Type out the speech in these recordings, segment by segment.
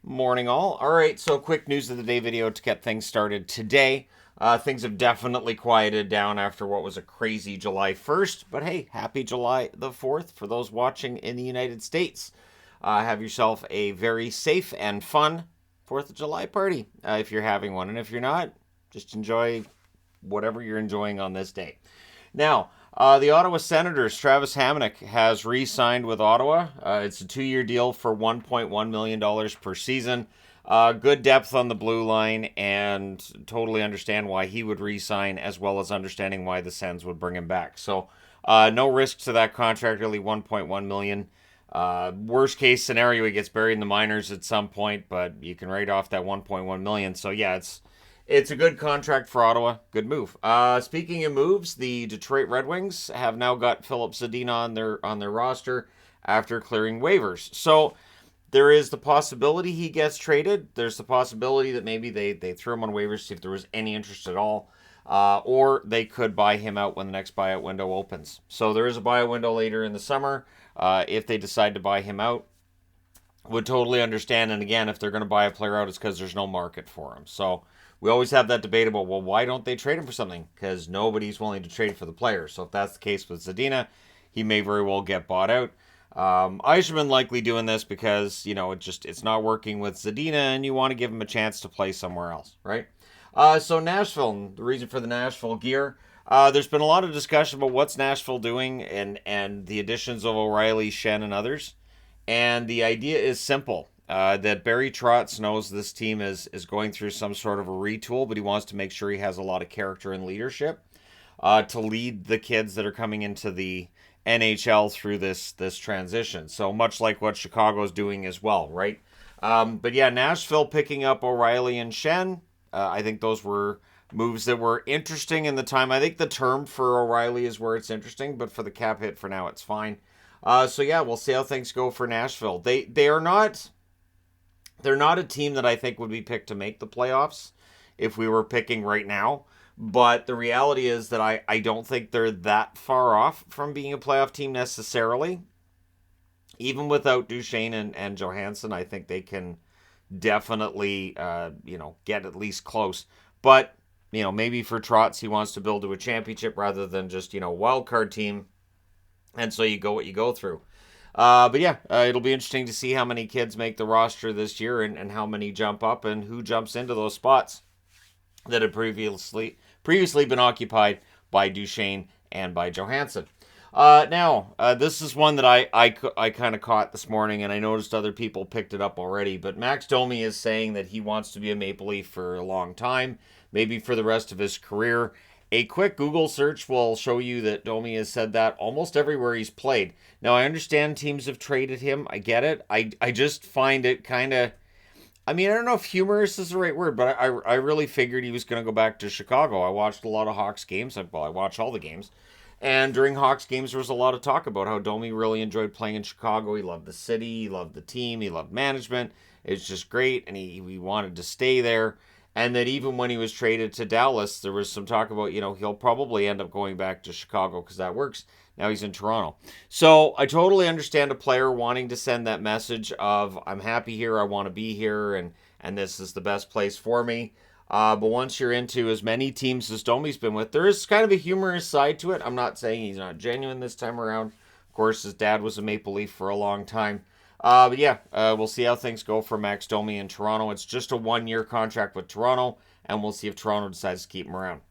Morning all. All right, so quick news of the day video to get things started today. Things have definitely quieted down after what was a crazy July 1st, but hey, happy July the 4th for those watching in the United States. Have yourself a very safe and fun 4th of July party if you're having one, and if you're not, just enjoy whatever you're enjoying on this day. Now, the Ottawa Senators, Travis Hamonic, has re-signed with Ottawa. It's a 2-year deal for $1.1 million per season. Good depth on the blue line, and totally understand why he would re-sign, as well as understanding why the Sens would bring him back. So, no risk to that contract, really $1.1 million. Worst case scenario, he gets buried in the minors at some point, but you can write off that $1.1 million. So yeah, it's a good contract for Ottawa. Good move. Speaking of moves, the Detroit Red Wings have now got Philip Zadina on their roster after clearing waivers. So there is the possibility he gets traded. There's the possibility that maybe they threw him on waivers, see if there was any interest at all. Or they could buy him out when the next buyout window opens. So there is a buyout window later in the summer. If they decide to buy him out, would totally understand. And again, if they're going to buy a player out, it's because there's no market for him. So we always have that debate about, well, why don't they trade him for something? Because nobody's willing to trade for the player. So if that's the case with Zadina, he may very well get bought out. Eiserman likely doing this because, it's not working with Zadina and you want to give him a chance to play somewhere else, right? So Nashville, the reason for the Nashville gear, there's been a lot of discussion about what's Nashville doing and the additions of O'Reilly, Shen, and others. And the idea is simple. That Barry Trotz knows this team is going through some sort of a retool, but he wants to make sure he has a lot of character and leadership to lead the kids that are coming into the NHL through this transition. So much like what Chicago's doing as well, right? But yeah, Nashville picking up O'Reilly and Shen. I think those were moves that were interesting in the time. I think the term for O'Reilly is where it's interesting, but for the cap hit for now, it's fine. So yeah, we'll see how things go for Nashville. They are not. They're not a team that I think would be picked to make the playoffs if we were picking right now. But the reality is that I don't think they're that far off from being a playoff team necessarily. Even without Duchesne and Johansson, I think they can definitely, get at least close. But, maybe for Trotz, he wants to build to a championship rather than just, wild card team. And so you go what you go through. But yeah, it'll be interesting to see how many kids make the roster this year and how many jump up and who jumps into those spots that had previously been occupied by Duchesne and by Johansson. Now, this is one that I kind of caught this morning, and I noticed other people picked it up already, but Max Domi is saying that he wants to be a Maple Leaf for a long time, maybe for the rest of his career. A quick Google search will show you that Domi has said that almost everywhere he's played. Now, I understand teams have traded him. I get it. I just find it kind of... I don't know if humorous is the right word, but I really figured he was going to go back to Chicago. I watched a lot of Hawks games. Well, I watch all the games. And during Hawks games, there was a lot of talk about how Domi really enjoyed playing in Chicago. He loved the city. He loved the team. He loved management. It's just great, and he wanted to stay there. And that even when he was traded to Dallas, there was some talk about, he'll probably end up going back to Chicago because that works. Now he's in Toronto. So I totally understand a player wanting to send that message of, I'm happy here, I want to be here, and this is the best place for me. But once you're into as many teams as Domi's been with, there is kind of a humorous side to it. I'm not saying he's not genuine this time around. Of course, his dad was a Maple Leaf for a long time. But yeah, we'll see how things go for Max Domi in Toronto. It's just a 1-year contract with Toronto, and we'll see if Toronto decides to keep him around.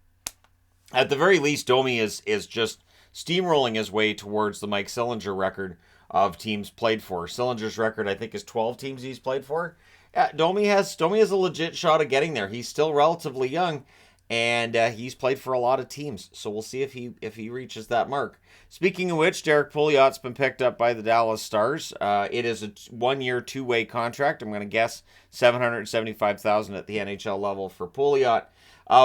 At the very least, Domi is just steamrolling his way towards the Mike Sillinger record of teams played for. Sillinger's record, I think, is 12 teams he's played for. Yeah, Domi has a legit shot of getting there. He's still relatively young, and he's played for a lot of teams. So we'll see if he reaches that mark. Speaking of which, Derek Pouliot's been picked up by the Dallas Stars. It is a 1-year, 2-way contract. I'm going to guess $775,000 at the NHL level for Pouliot.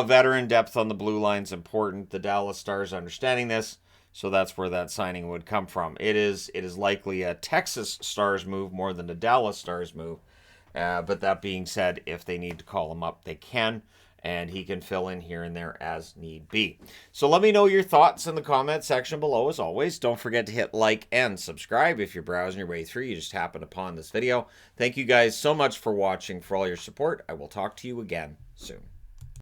Veteran depth on the blue line is important. The Dallas Stars understanding this, so that's where that signing would come from. It is likely a Texas Stars move more than a Dallas Stars move. But that being said, if they need to call him up, they can. and he can fill in here and there as need be. So let me know your thoughts in the comment section below. As always, don't forget to hit like and subscribe if you're browsing your way through. You just happened upon this video. Thank you guys so much for watching, for all your support. I will talk to you again soon.